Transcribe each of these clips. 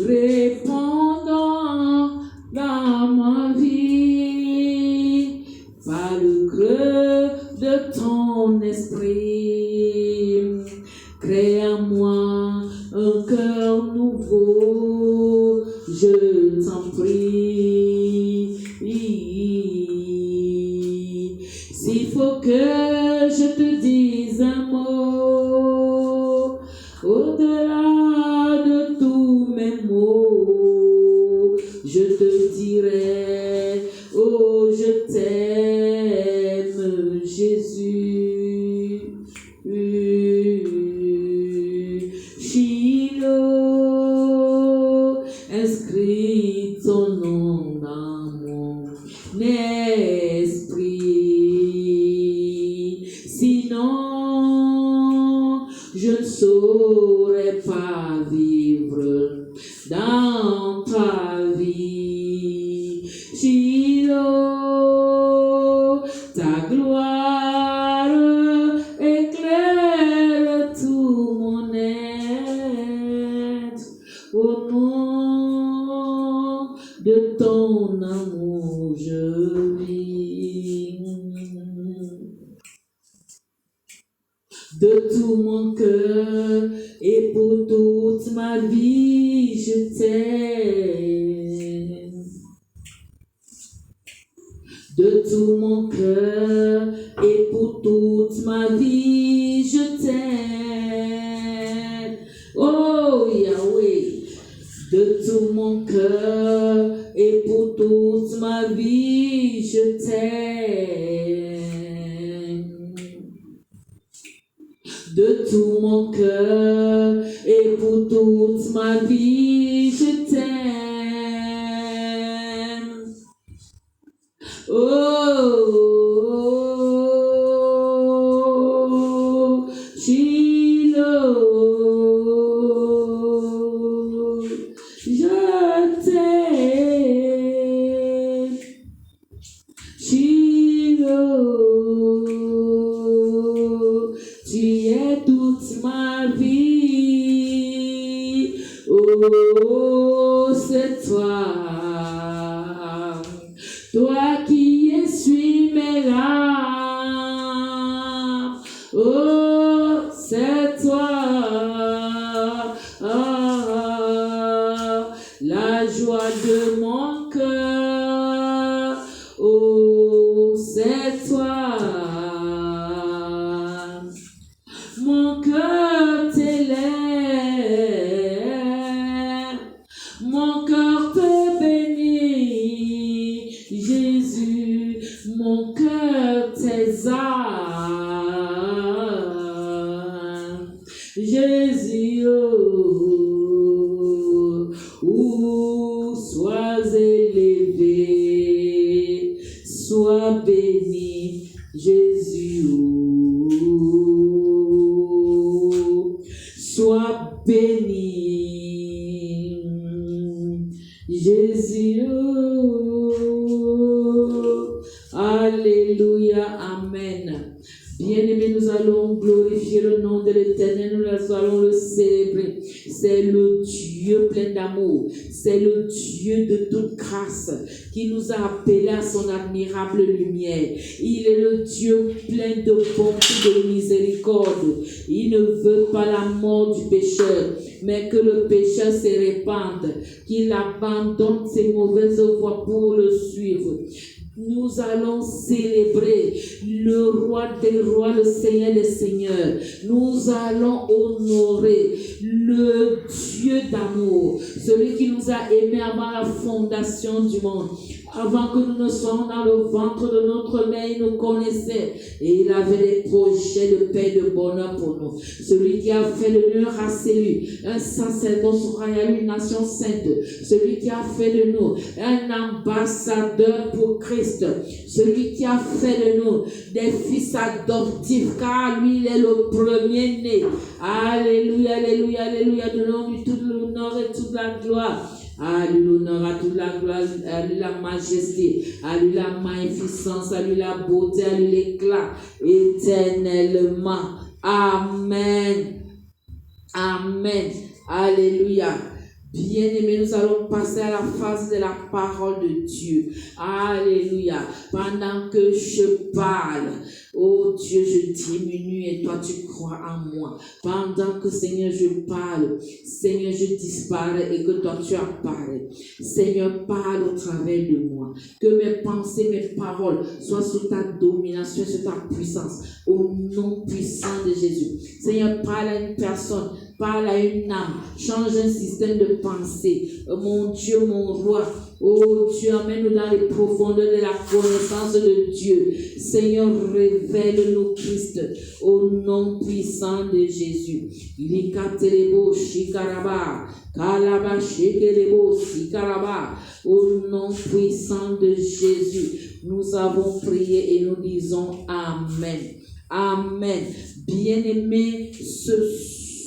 répandant dans ma vie, par le creux de ton esprit, crée en moi un cœur nouveau, je t'en prie. S'il faut que je te dise un mot, au-delà de tous mes mots, je te dirai, oh je t'aime Jésus. Shiloh, inscris ton nom dans mon esprit, sinon je ne saurais pas vivre dans ta vie. Shiloh, ta gloire éclaire tout mon être, au nom de ton amour je vis. De tout mon cœur et pour toute ma vie je t'aime. De tout mon cœur et pour toute ma vie je t'aime. Oh Yahweh, de tout mon cœur et pour toute ma vie je t'aime. De tout mon cœur et pour toute ma vie je t'aime. Oh, Shiloh, je t'aime. Shiloh, tu es toute ma vie. Oh, c'est toi. Toi qui essuies mes larmes, oh, c'est toi, la joie de mon cœur, oh, c'est toi, mon cœur t'élève, mon cœur te bénit, Jésus, mon cœur t'exalte, Jésus, oh, sois élevé, sois béni, Jésus, sois béni, Jésus. Alléluia, amen. Bien-aimés, nous allons glorifier le nom de l'Éternel, nous allons le célébrer. C'est le Dieu plein d'amour, c'est le Dieu de toute grâce qui nous a appelés à son admirable lumière. Il est le Dieu plein de bonté, de miséricorde. Il ne veut pas la mort du pécheur, mais que le pécheur se répande, qu'il abandonne ses mauvaises voies pour le suivre. Nous allons célébrer le roi des rois, le Seigneur des seigneurs. Nous allons honorer le Dieu d'amour, celui qui nous a aimés avant la fondation du monde. Avant que nous ne soyons dans le ventre de notre mère, il nous connaissait et il avait des projets de paix et de bonheur pour nous. Celui qui a fait de nous un race élue, un sacerdoce royal, une nation sainte. Celui qui a fait de nous un ambassadeur pour Christ. Celui qui a fait de nous des fils adoptifs, car lui il est le premier-né. Alléluia, alléluia, alléluia. Donnons-lui tout l'honneur et toute la gloire. À lui l'honneur, à toute la gloire, à lui la majesté, à lui la magnificence, à lui la beauté, à lui l'éclat, éternellement. Amen. Amen. Alléluia. Bien-aimés, nous allons passer à la phase de la parole de Dieu. Alléluia. Pendant que je parle, oh Dieu, je diminue et toi tu crois en moi. Pendant que Seigneur, je parle, Seigneur, je disparais et que toi tu apparais. Seigneur, parle au travers de moi. Que mes pensées, mes paroles soient sous ta domination, sous ta puissance. Au nom puissant de Jésus. Seigneur, parle à une personne. Parle à une âme, change un système de pensée. Mon Dieu, mon roi, oh Dieu, amène-nous dans les profondeurs de la connaissance de Dieu. Seigneur, révèle-nous Christ au nom puissant de Jésus. Likaterebo shikaraba, kalaba shekerebo sikaraba. Au nom puissant de Jésus, nous avons prié et nous disons Amen. Amen. Bien-aimés,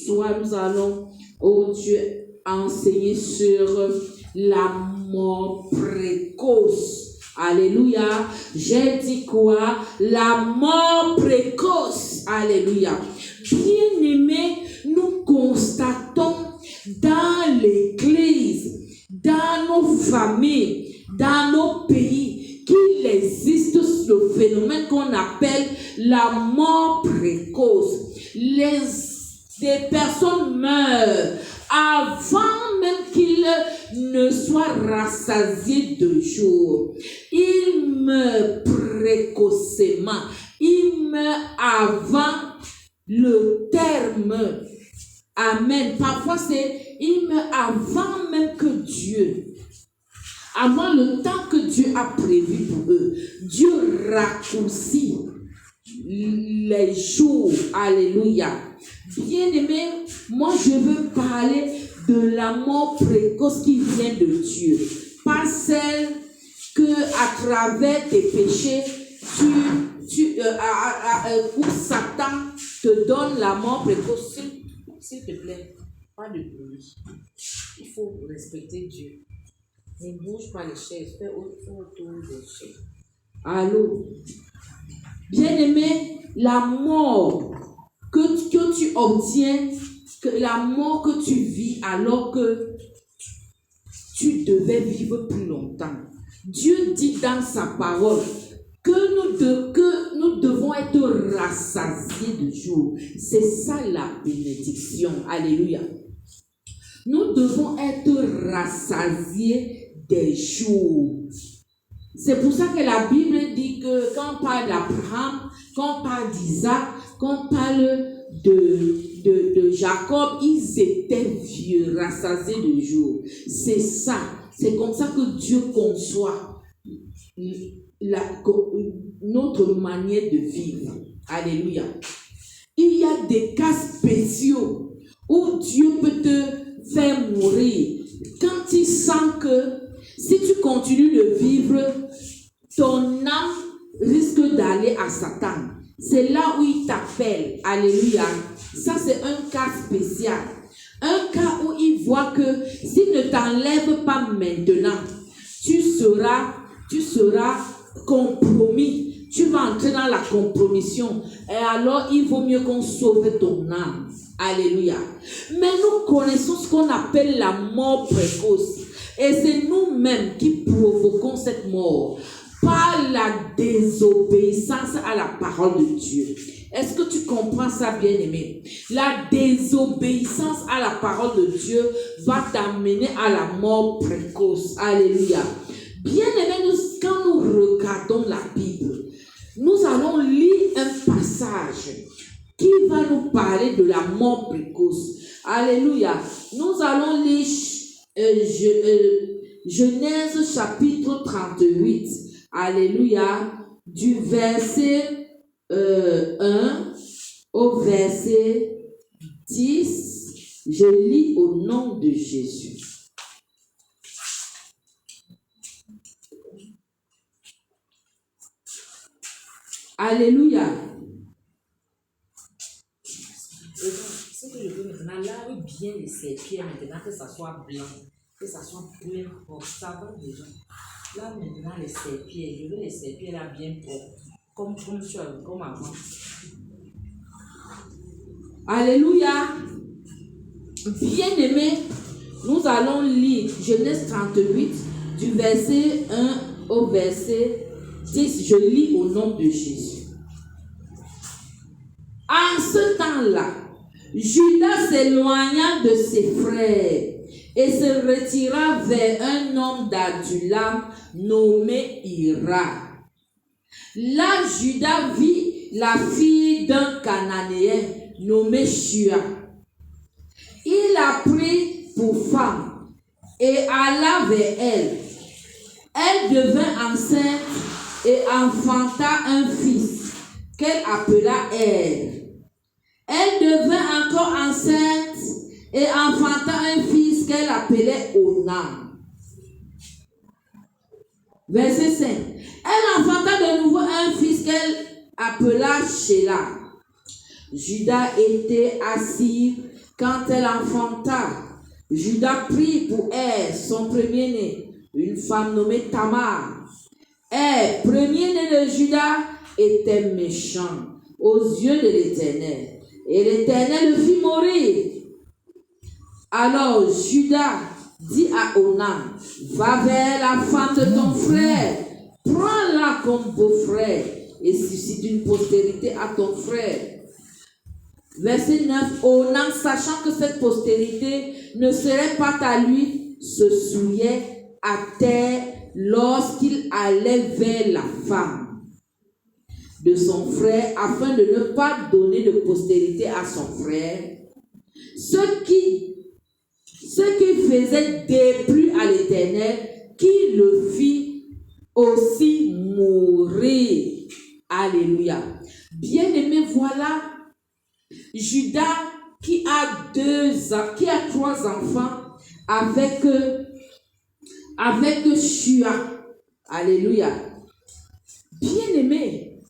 soit nous allons, oh Dieu, enseigner sur la mort précoce. Alléluia. J'ai dit quoi? La mort précoce. Alléluia. Bien-aimés, nous constatons dans l'Église, dans nos familles, dans nos pays, qu'il existe ce phénomène qu'on appelle la mort précoce. Des personnes meurent avant même qu'ils ne soient rassasiés de jour. Ils meurent précocement. Ils meurent avant le terme. Amen. Parfois, ils meurent avant même que Dieu. Avant le temps que Dieu a prévu pour eux. Dieu raccourcit les jours. Alléluia. Bien-aimé, moi je veux parler de la mort précoce qui vient de Dieu. Pas celle que à travers tes péchés, où Satan te donne la mort précoce. S'il te plaît, pas de bruit. Il faut respecter Dieu. Ne bouge pas les chaises, fais autour des chaises. Allô? Bien-aimé, la mort que tu obtiens, la mort que tu vis alors que tu devais vivre plus longtemps. Dieu dit dans sa parole que nous devons être rassasiés de jour. C'est ça la bénédiction. Alléluia. Nous devons être rassasiés des jours. C'est pour ça que la Bible dit que quand on parle d'Abraham, quand on parle d'Isaac, quand on parle de Jacob, ils étaient vieux, rassasiés de jour. C'est ça. C'est comme ça que Dieu conçoit notre manière de vivre. Alléluia. Il y a des cas spéciaux où Dieu peut te faire mourir quand il sent que si tu continues de vivre, ton âme risque d'aller à Satan. C'est là où il t'appelle. Alléluia. Ça, c'est un cas spécial. Un cas où il voit que s'il ne t'enlève pas maintenant, tu seras compromis. Tu vas entrer dans la compromission. Et alors, il vaut mieux qu'on sauve ton âme. Alléluia. Mais nous connaissons ce qu'on appelle la mort précoce. Et c'est nous-mêmes qui provoquons cette mort par la désobéissance à la parole de Dieu. Est-ce que tu comprends ça, bien-aimé? La désobéissance à la parole de Dieu va t'amener à la mort précoce. Alléluia. Bien-aimé, quand nous regardons la Bible, nous allons lire un passage qui va nous parler de la mort précoce. Alléluia. Nous allons lire Genèse chapitre 38. Alléluia. Du verset 1 au verset 10. Je lis au nom de Jésus. Alléluia. Ce que je veux maintenant, laver bien les serpillères maintenant, que ça soit blanc, que ça soit bien propre. Ça va déjà. Là maintenant, les serpillères, je veux les serpillères là bien propres, comme avant. Alléluia. Bien-aimé, Nous allons lire Genèse 38 du verset 1 au verset 10. Je lis au nom de Jésus. En ce temps-là, Judas s'éloigna de ses frères et se retira vers un homme d'Adulam nommé Hira. Là, Judas vit la fille d'un Cananéen nommé Shua. Il la prit pour femme et alla vers elle. Elle devint enceinte et enfanta un fils qu'elle appela Er. Elle devint encore enceinte et enfanta un fils qu'elle appelait Onam. Verset 5. Elle enfanta de nouveau un fils qu'elle appela Shelah. Judas était assis quand elle enfanta. Judas prit pour elle son premier-né, une femme nommée Tamar. Elle, premier-né de Judas, était méchant aux yeux de l'Éternel. Et l'Éternel le fit mourir. Alors Judas dit à Onam, va vers la femme de ton frère, prends-la comme beau-frère et suscite une postérité à ton frère. Verset 9, Onam, sachant que cette postérité ne serait pas à lui, se souillait à terre lorsqu'il allait vers la femme de son frère, afin de ne pas donner de postérité à son frère, ce qui faisait déplu à l'Éternel, qui le fit aussi mourir. Alléluia. Bien-aimé, voilà Judas qui a trois enfants avec Shua. Alléluia. Bien-aimé,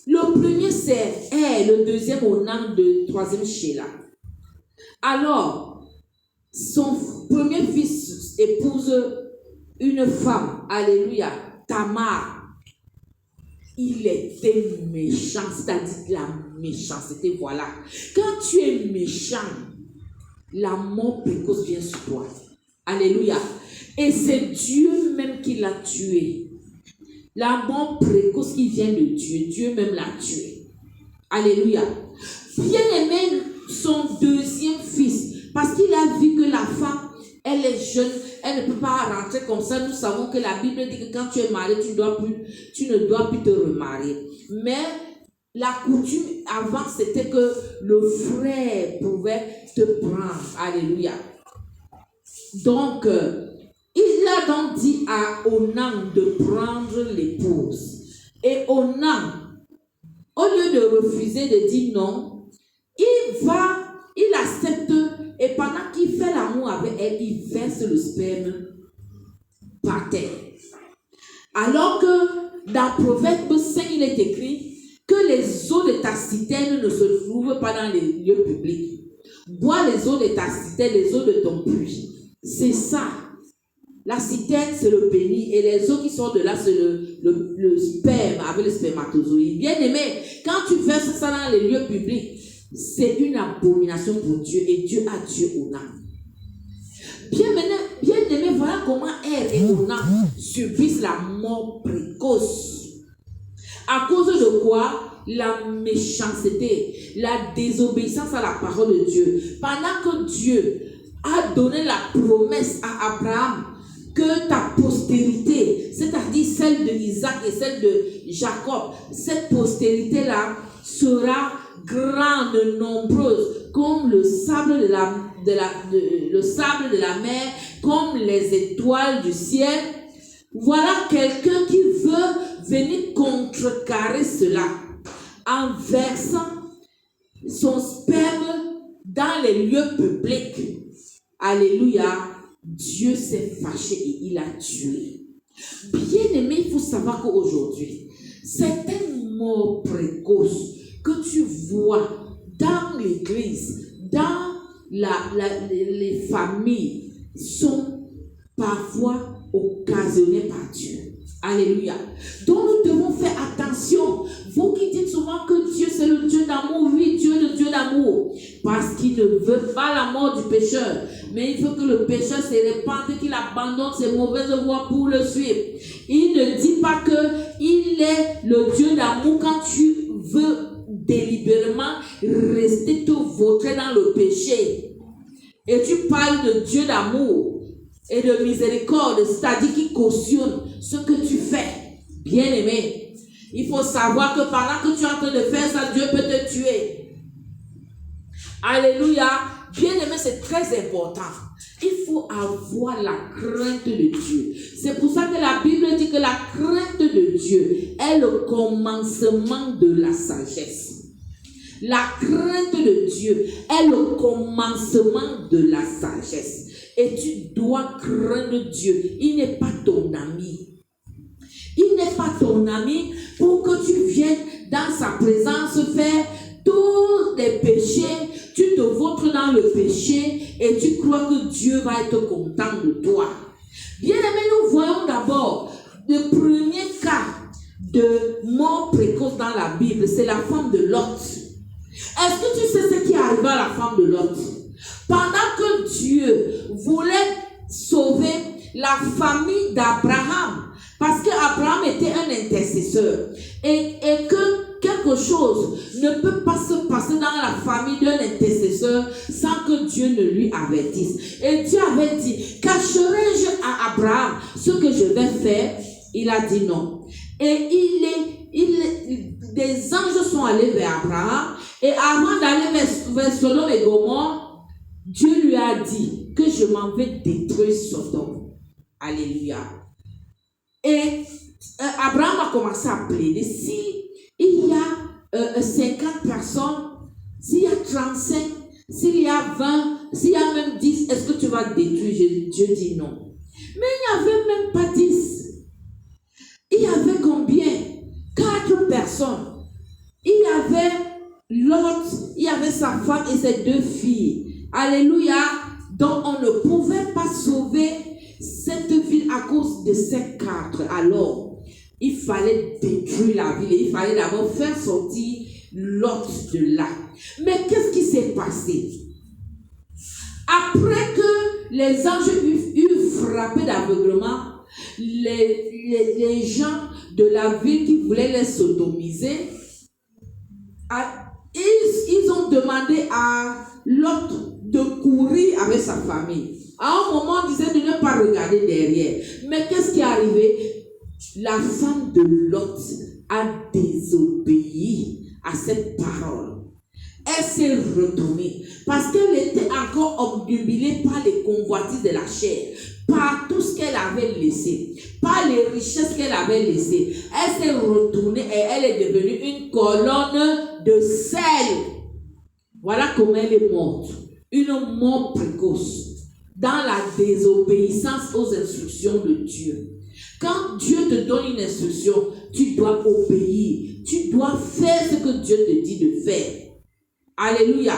le premier c'est le deuxième Onam, le troisième Shelah. Alors, son premier fils épouse une femme, alléluia, Tamar. Il était méchant, c'est-à-dire la méchanceté, voilà. Quand tu es méchant, la mort précoce vient sur toi. Alléluia. Et c'est Dieu même qui l'a tué. La mort précoce qui vient de Dieu, Dieu même l'a tué. Alléluia. Bien-aimé, son deuxième fils, parce qu'il a vu que la femme, elle est jeune, elle ne peut pas rentrer comme ça. Nous savons que la Bible dit que quand tu es marié, tu ne dois plus te remarier. Mais la coutume avant, c'était que le frère pouvait te prendre. Alléluia. Donc, il a donc dit à Onam de prendre l'épouse. Et Onam, au lieu de refuser, de dire non, il accepte, et pendant qu'il fait l'amour avec elle, il verse le sperme par terre. Alors que dans Proverbe 5, il est écrit que les eaux de ta citerne ne se trouvent pas dans les lieux publics. Bois les eaux de ta citerne, les eaux de ton puits. C'est ça. La citerne, c'est le béni, et les eaux qui sortent de là, c'est le sperme avec le spermatozoïde. Bien aimé, quand tu verses ça dans les lieux publics, c'est une abomination pour Dieu, et Dieu a tué Onam. Bien aimé, voilà comment elle et Onam subissent la mort précoce. À cause de quoi? La méchanceté, la désobéissance à la parole de Dieu. Pendant que Dieu a donné la promesse à Abraham que ta postérité, c'est-à-dire celle de Isaac et celle de Jacob, cette postérité-là sera grande, nombreuse, comme le sable de la mer, comme les étoiles du ciel. Voilà quelqu'un qui veut venir contrecarrer cela en versant son sperme dans les lieux publics. Alléluia. Dieu s'est fâché et il a tué. Bien aimé, il faut savoir qu'aujourd'hui, certaines morts précoces que tu vois dans l'église, dans les familles, sont parfois occasionnées par Dieu. Alléluia. Donc nous devons faire attention attention, vous qui dites souvent que Dieu c'est le Dieu d'amour, oui, Dieu est le Dieu d'amour, parce qu'il ne veut pas la mort du pécheur, mais il veut que le pécheur se répande, qu'il abandonne ses mauvaises voies pour le suivre. Il ne dit pas qu'il est le Dieu d'amour quand tu veux délibérément rester tout vautré dans le péché. Et tu parles de Dieu d'amour et de miséricorde, c'est-à-dire qui cautionne ce que tu fais. Bien-aimé, il faut savoir que pendant que tu es en train de faire ça, Dieu peut te tuer. Alléluia. Bien-aimé, c'est très important. Il faut avoir la crainte de Dieu. C'est pour ça que la Bible dit que la crainte de Dieu est le commencement de la sagesse. La crainte de Dieu est le commencement de la sagesse. Et tu dois craindre Dieu. Il n'est pas ton ami. Il n'est pas ton ami pour que tu viennes dans sa présence faire tous les péchés. Tu te vautres dans le péché et tu crois que Dieu va être content de toi. Bien aimé, nous voyons d'abord le premier cas de mort précoce dans la Bible, c'est la femme de Lot. Est-ce que tu sais ce qui est arrivé à la femme de Lot? Pendant que Dieu voulait sauver la famille d'Abraham, parce qu'Abraham était un intercesseur, et que quelque chose ne peut pas se passer dans la famille d'un intercesseur sans que Dieu ne lui avertisse. Et Dieu avait dit, cacherai-je à Abraham ce que je vais faire? Il a dit non. Et des anges sont allés vers Abraham, et avant d'aller vers Sodome et Gomorrhe, Dieu lui a dit que je m'en vais détruire Sodome. Alléluia. Et Abraham a commencé à plaider. Si il y a 50 personnes, s'il y a 35, s'il y a 20, s'il y a même 10, est-ce que tu vas détruire? Dieu dit non. Mais il n'y avait même pas 10. Il y avait combien? 4 personnes. Il y avait Lot, il y avait sa femme et ses 2 filles. Alléluia. Donc on ne pouvait pas sauver cette ville à cause de ces 4. Alors, il fallait détruire la ville et il fallait d'abord faire sortir Lot de là. Mais qu'est-ce qui s'est passé? Après que les anges eurent frappé d'aveuglement les gens de la ville qui voulaient les sodomiser, ils ont demandé à Lot de courir avec sa famille. À un moment, on disait de ne pas regarder derrière. Mais qu'est-ce qui est arrivé? La femme de Lot a désobéi à cette parole. Elle s'est retournée parce qu'elle était encore obnubilée par les convoitises de la chair, par tout ce qu'elle avait laissé, par les richesses qu'elle avait laissées. Elle s'est retournée et elle est devenue une colonne de sel. Voilà comment elle est morte. Une mort précoce. Dans la désobéissance aux instructions de Dieu. Quand Dieu te donne une instruction, tu dois obéir. Tu dois faire ce que Dieu te dit de faire. Alléluia.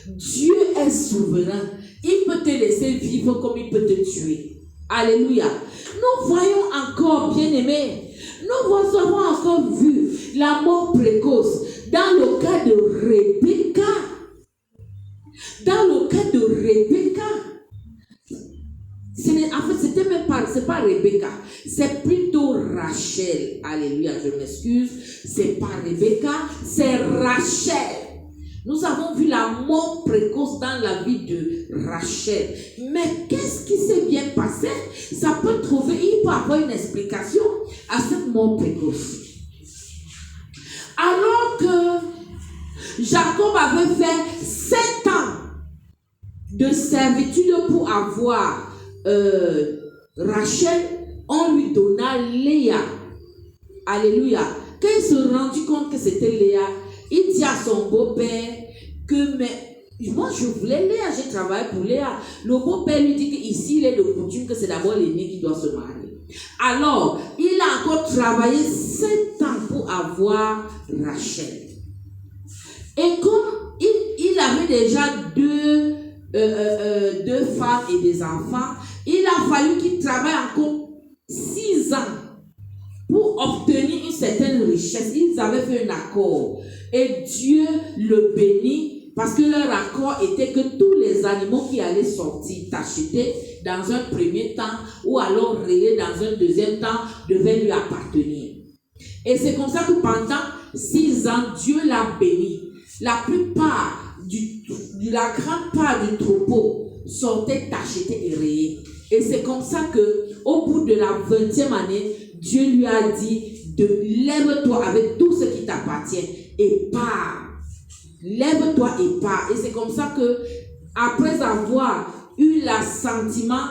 Dieu est souverain. Il peut te laisser vivre comme il peut te tuer. Alléluia. Nous voyons encore, bien-aimés, nous avons encore vu la mort précoce dans le cas de Rebecca. Dans le cas de Rebecca, en fait, c'était même pas, c'est pas Rebecca, c'est plutôt Rachel. Alléluia, je m'excuse. C'est pas Rebecca, c'est Rachel. Nous avons vu la mort précoce dans la vie de Rachel. Mais qu'est-ce qui s'est bien passé? Ça peut trouver, il peut avoir une explication à cette mort précoce. Alors que Jacob avait fait 7 ans de servitude pour avoir Rachel, on lui donna Léa. Alléluia. Quand il se rendit compte que c'était Léa, il dit à son beau-père que mais moi je voulais Léa, j'ai travaillé pour Léa. Le beau-père lui dit qu'ici il est de coutume que c'est d'abord l'aîné qui doit se marier. Alors, il a encore travaillé 7 ans pour avoir Rachel. Et comme il avait déjà deux femmes et des enfants, il a fallu qu'il travaille encore 6 ans pour obtenir une certaines richesses. Ils avaient fait un accord. Et Dieu le bénit parce que leur accord était que tous les animaux qui allaient sortir, t'acheter dans un premier temps ou alors rayer dans un deuxième temps, devaient lui appartenir. Et c'est comme ça que pendant 6 ans, Dieu l'a béni. La grande part du troupeau sortait acheté et rayé. Et c'est comme ça que, au bout de la 20e année, Dieu lui a dit lève-toi avec tout ce qui t'appartient et pars. Lève-toi et pars. Et c'est comme ça que, après avoir eu l'assentiment,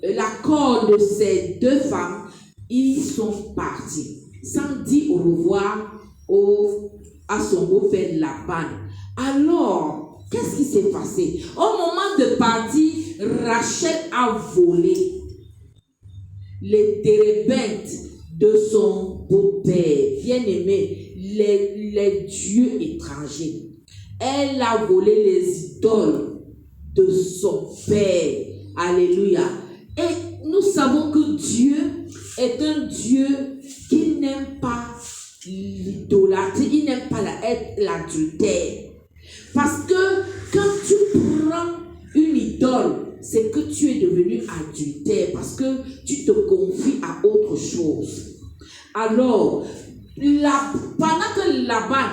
l'accord de ces 2 femmes, ils sont partis sans dire au revoir à son beau-père Laban. Alors, qu'est-ce qui s'est passé? Au moment de partir, Rachel a volé les térébintes de son beau-père, bien-aimé, les dieux étrangers. Elle a volé les idoles de son père. Alléluia. Et nous savons que Dieu est un Dieu qui n'aime pas l'idolâtrie, il n'aime pas l'adultère. Parce que quand tu prends une idole, c'est que tu es devenu adultère, parce que tu te confies à autre chose. Alors, pendant que Laban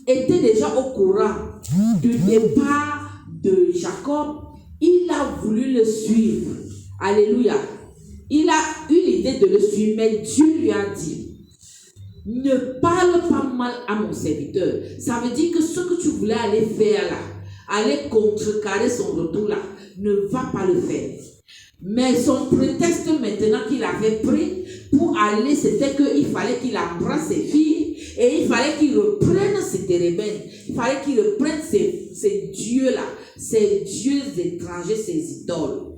était déjà au courant du départ de Jacob, il a voulu le suivre. Alléluia. Il a eu l'idée de le suivre, mais Dieu lui a dit, ne parle pas mal à mon serviteur. Ça veut dire que ce que tu voulais aller faire là, aller contrecarrer son retour là, ne va pas le faire. Mais son prétexte maintenant qu'il avait pris pour aller, c'était qu'il fallait qu'il embrasse ses filles et il fallait qu'il reprenne ses térébintes. Il fallait qu'il reprenne ces dieux-là, ces dieux étrangers, ces idoles.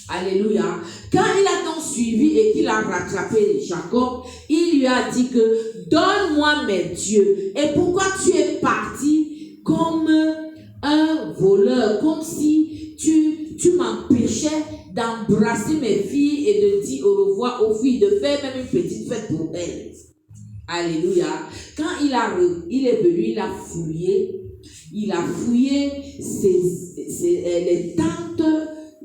Alléluia. Quand il a donc suivi et qu'il a rattrapé Jacob, il lui a dit que donne-moi mes dieux. Et pourquoi tu es parti comme un voleur, comme si tu m'empêchais d'embrasser mes filles et de dire au revoir aux filles, de faire même une petite fête pour elles. Alléluia. Quand il est venu, il a fouillé les tentes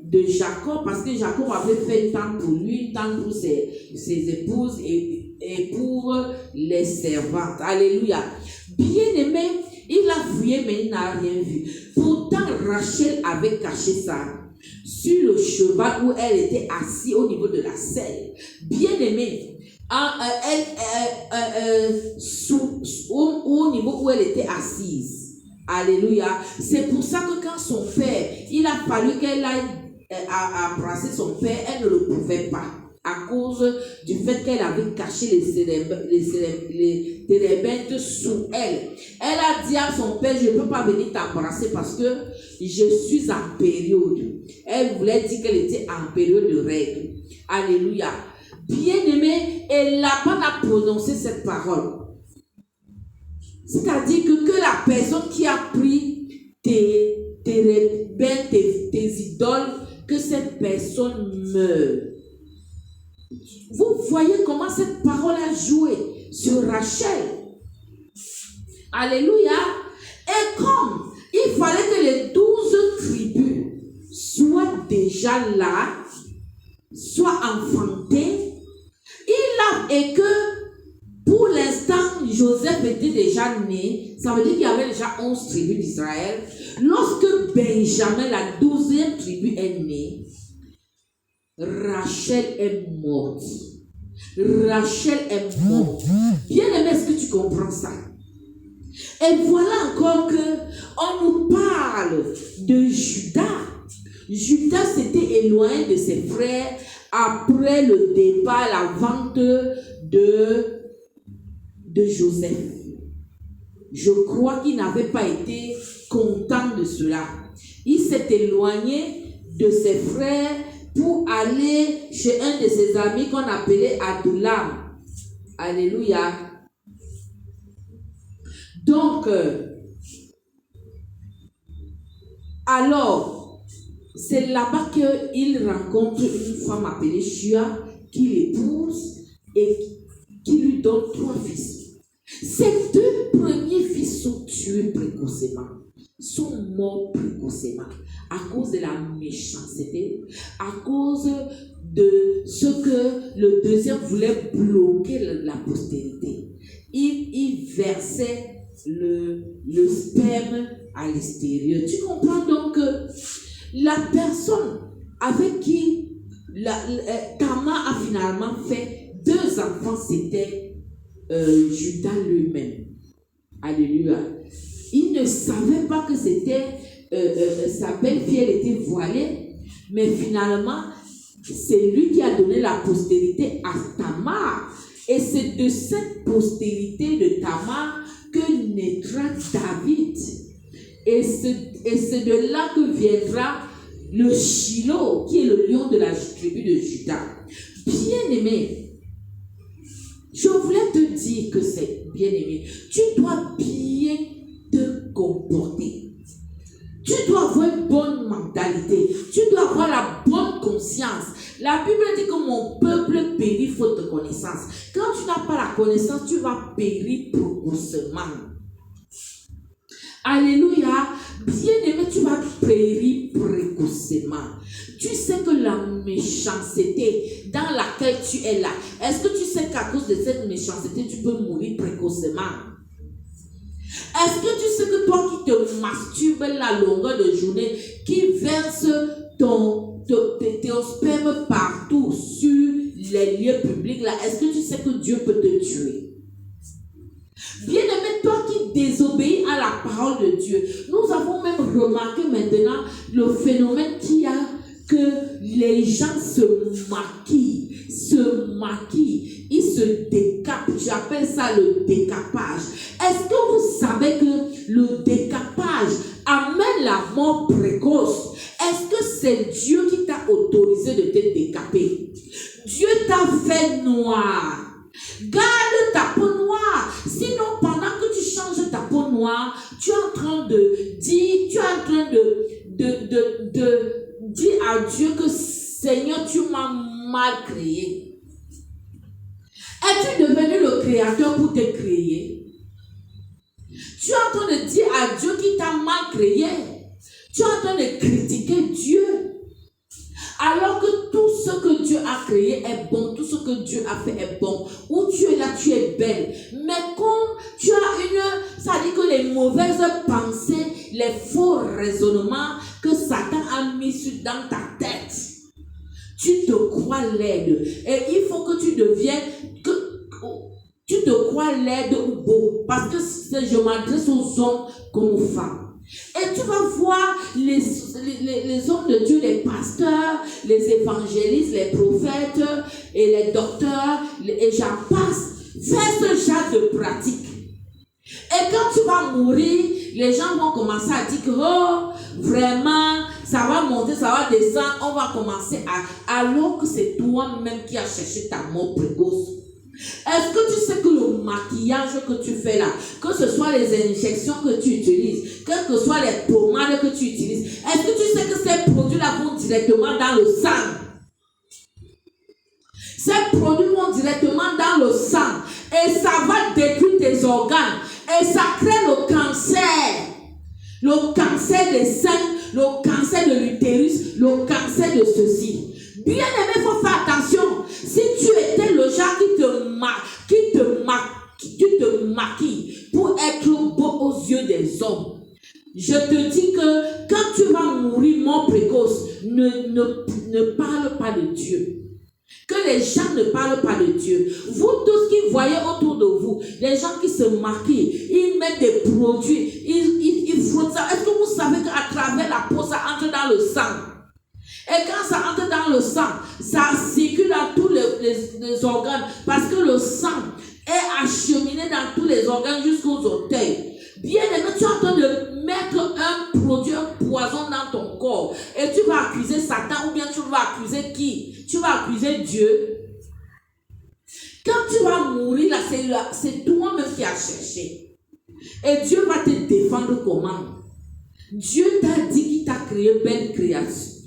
de Jacob, parce que Jacob avait fait une tente pour lui, une tente pour ses épouses et pour les servantes. Alléluia. Bien-aimé, il a fouillé mais il n'a rien vu. Pourtant, Rachel avait caché ça sur le cheval où elle était assise au niveau de la selle. Bien-aimé, au niveau où elle était assise. Alléluia. C'est pour ça que quand son père, il a fallu qu'elle aille embrasser son père, elle ne le pouvait pas. À cause du fait qu'elle avait caché les térébintes sous elle. Elle a dit à son père, je ne peux pas venir t'embrasser parce que je suis en période. Elle voulait dire qu'elle était en période de règle. Alléluia. Bien-aimé, et Laban a prononcé cette parole. C'est-à-dire que la personne qui a pris tes térébintes, tes idoles, que cette personne meure. Vous voyez comment cette parole a joué sur Rachel. Alléluia. Et comme il fallait que les 12 tribus soient déjà là, soient enfantées, et que pour l'instant Joseph était déjà né, ça veut dire qu'il y avait déjà 11 tribus d'Israël. Lorsque Benjamin, la 12e tribu, est née, Rachel est morte. Rachel est morte. Bien aimé, est-ce que tu comprends ça? Et voilà encore que on nous parle de Judas. Judas s'était éloigné de ses frères après le départ, la vente de Joseph. Je crois qu'il n'avait pas été content de cela. Il s'est éloigné de ses frères pour aller chez un de ses amis qu'on appelait Adullam. Alléluia. Donc, alors, c'est là-bas qu'il rencontre une femme appelée Shua qu'il épouse et qui lui donne 3 fils. Ces 2 premiers fils sont tués précocement, sont morts précocement à cause de la méchanceté, à cause de ce que le deuxième voulait bloquer la postérité. Il versait le sperme à l'extérieur. Tu comprends donc que la personne avec qui Tamar a finalement fait 2 enfants, c'était Judas lui-même. Alléluia. Il ne savait pas que c'était sa belle-fille, elle était voilée, mais finalement, c'est lui qui a donné la postérité à Tamar. Et c'est de cette postérité de Tamar que naîtra David. Et c'est de là que viendra le Shiloh, qui est le lion de la tribu de Juda. Bien-aimé, je voulais te dire que c'est bien-aimé. Tu dois bien te comporter. Tu dois avoir une bonne mentalité. Tu dois avoir la bonne conscience. La Bible dit que mon peuple périt faute de connaissance. Quand tu n'as pas la connaissance, tu vas périr précocement. Alléluia. Bien-aimé, tu vas périr précocement. Tu sais que la méchanceté dans laquelle tu es là, est-ce que tu sais qu'à cause de cette méchanceté, tu peux mourir précocement? Est-ce que tu sais que toi qui te masturbes la longueur de journée, qui verse ton sperme partout sur les lieux publics là, est-ce que tu sais que Dieu peut te tuer? Bien-aimé, toi qui désobéis à la parole de Dieu, nous avons même remarqué maintenant le phénomène qu'il y a, que les gens se maquillent, ils se décapent. J'appelle ça le décapage. Est-ce que vous savez que le décapage amène la mort précoce? Est-ce que c'est Dieu qui t'a autorisé de te décaper? Dieu t'a fait noir. Garde ta peau noire. Sinon, pendant que tu changes ta peau noire, tu es en train de dire, dire à Dieu que Seigneur, tu m'as mal créé. Es-tu devenu le créateur pour te créer? Tu es en train de dire à Dieu qui t'a mal créé. Tu es en train de critiquer Dieu. Alors que tout ce que Dieu a créé est bon, tout ce que Dieu a fait est bon. Où tu es là, tu es belle. Mais comme tu as ça dit que les mauvaises pensées, les faux raisonnements que Satan a mis dans ta tête, tu te crois laide. Et il faut que tu deviennes, tu te crois laide ou beau. Parce que je m'adresse aux hommes comme aux femmes. Et tu vas voir les hommes de Dieu, les pasteurs, les évangélistes, les prophètes et les docteurs, et j'en passe, faire ce genre de pratique. Et quand tu vas mourir, les gens vont commencer à dire que oh, vraiment, ça va monter, ça va descendre, on va commencer alors que c'est toi-même qui as cherché ta mort précoce. Est-ce que tu sais que le maquillage que tu fais là, que ce soit les injections que tu utilises, quelles que soient les pommades que tu utilises, est-ce que tu sais que ces produits-là vont directement dans le sang? Ces produits vont directement dans le sang et ça va détruire tes organes et ça crée le cancer des seins, le cancer de l'utérus, le cancer de ceci. Bien aimé, il faut faire attention. Si tu étais le genre qui te maquille pour être beau aux yeux des hommes, je te dis que quand tu vas mourir mort précoce, ne parle pas de Dieu. Que les gens ne parlent pas de Dieu. Vous tous qui voyez autour de vous, les gens qui se maquillent, ils mettent des produits, ils frottent ça. Est-ce que vous savez qu'à travers la peau, ça entre dans le sang? Et quand ça entre dans le sang, ça circule dans tous les organes. Parce que le sang est acheminé dans tous les organes jusqu'aux orteils. Bien aimé, tu es en train de mettre un produit, un poison dans ton corps. Et tu vas accuser Satan ou bien tu vas accuser qui? Tu vas accuser Dieu. Quand tu vas mourir, là, c'est toi-même qui as cherché. Et Dieu va te défendre comment? Dieu t'a dit qu'il t'a créé belle créature.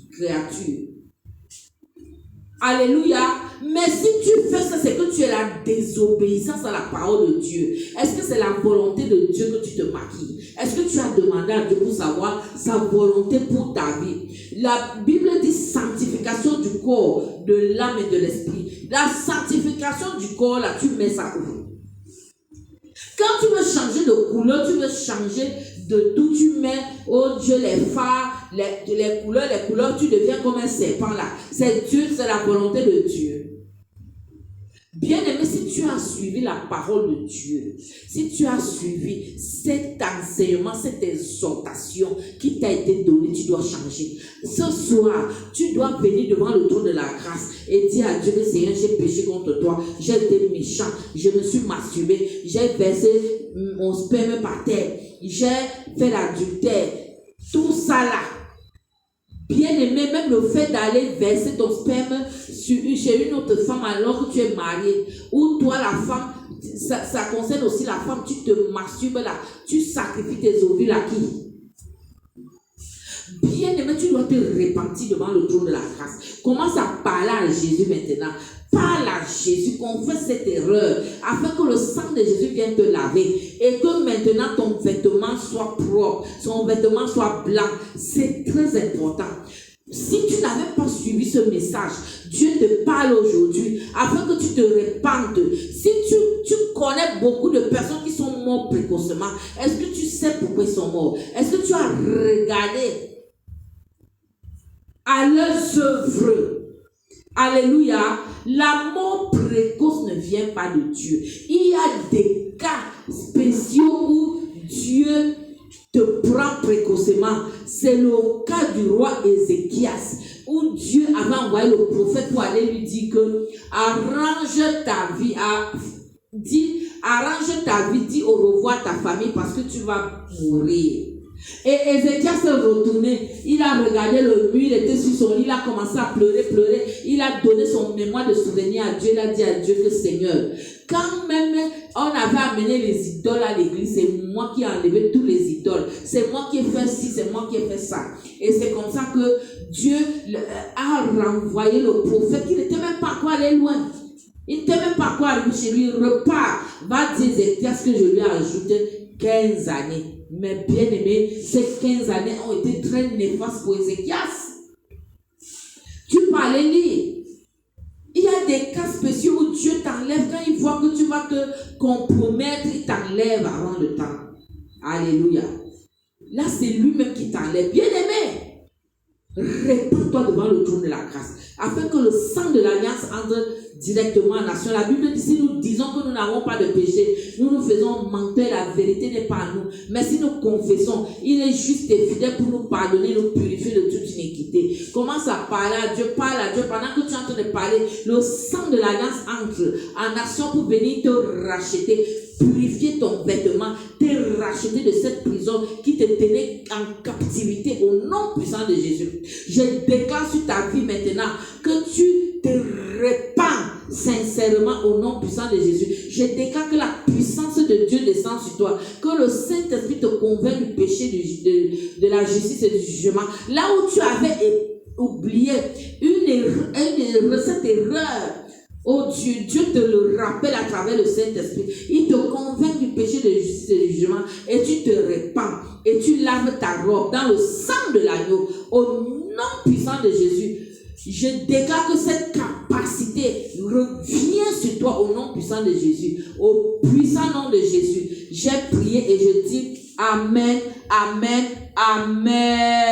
Alléluia. Mais si tu fais ça, c'est que tu es la désobéissance à la parole de Dieu. Est-ce que c'est la volonté de Dieu que tu te maquilles? Est-ce que tu as demandé à Dieu pour savoir sa volonté pour ta vie? La Bible dit sanctification du corps, de l'âme et de l'esprit. La sanctification du corps, là, tu mets ça où? Quand tu veux changer de couleur, tu veux changer de tout, tu mets, oh Dieu, les phares, les couleurs, tu deviens comme un serpent là. C'est Dieu, c'est la volonté de Dieu. Bien-aimé, si tu as suivi la parole de Dieu, si tu as suivi cet enseignement, cette exhortation qui t'a été donnée, tu dois changer. Ce soir, tu dois venir devant le trône de la grâce et dire à Dieu que Seigneur, j'ai péché contre toi, j'ai été méchant, je me suis masturbé, j'ai versé mon sperme par terre, j'ai fait l'adultère, tout ça là. Bien-aimé, même le fait d'aller verser ton sperme chez une autre femme alors que tu es marié, ou toi la femme, ça concerne aussi la femme, tu te masturbes là, tu sacrifies tes ovules à qui? Bien-aimé, tu dois te repentir devant le trône de la grâce. Commence à parler à Jésus maintenant. Parle à Jésus, confesse cette erreur, afin que le sang de Jésus vienne te laver et que maintenant ton vêtement soit propre, son vêtement soit blanc. C'est très important. Si tu n'avais pas suivi ce message, Dieu te parle aujourd'hui afin que tu te répandes. Si tu connais beaucoup de personnes qui sont mortes précocement, est-ce que tu sais pourquoi ils sont morts? Est-ce que tu as regardé à leurs œuvres? Alléluia. La mort précoce ne vient pas de Dieu. Il y a des cas spéciaux où Dieu te prend précocement. C'est le cas du roi Ézéchias, où Dieu avait envoyé le prophète pour aller lui dire que arrange ta vie, dis au revoir à ta famille parce que tu vas mourir. Et Ézéchias s'est retourné, il a regardé le mur, il était sur son lit, il a commencé à pleurer, il a donné son mémoire de souvenir à Dieu, il a dit à Dieu que Seigneur, quand même on avait amené les idoles à l'église, c'est moi qui ai enlevé tous les idoles, c'est moi qui ai fait ci, c'est moi qui ai fait ça. Et c'est comme ça que Dieu a renvoyé le prophète, qui n'était même pas encore allé loin. Il n'était même pas encore arrivé chez lui, repart, va dire Ézéchias que je lui ai ajouté 15 années. Mais bien aimé, ces 15 années ont été très néfastes pour Ézéchias. Tu peux aller lire. Il y a des cas spéciaux où Dieu t'enlève. Quand il voit que tu vas te compromettre, il t'enlève avant le temps. Alléluia. Là, c'est lui-même qui t'enlève. Bien aimé, répands-toi devant le trône de la grâce, afin que le sang de l'alliance entre directement en nation. La Bible dit, si nous disons que nous n'avons pas de péché, nous nous faisons mentir, la vérité n'est pas en nous. Mais si nous confessons, il est juste et fidèle pour nous pardonner, nous purifier de toute iniquité. Commence à parler à Dieu, parle à Dieu. Pendant que tu es en train de parler, le sang de l'alliance entre en action pour venir te racheter, purifier ton vêtement, te racheter de cette prison qui te tenait en captivité au nom puissant de Jésus. Je déclare sur ta vie maintenant que tu te répands sincèrement au nom puissant de Jésus. Je déclare que la puissance de Dieu descend sur toi, que le Saint-Esprit te convainc du péché, de la justice et du jugement. Là où tu avais oublié cette erreur, oh Dieu, Dieu te le rappelle à travers le Saint-Esprit. Il te convainc du péché, de justice et du jugement, et tu te répands et tu laves ta robe dans le sang de l'agneau au nom puissant de Jésus. Je déclare que cette capacité revient sur toi au nom puissant de Jésus. Au puissant nom de Jésus. J'ai prié et je dis Amen, Amen, Amen.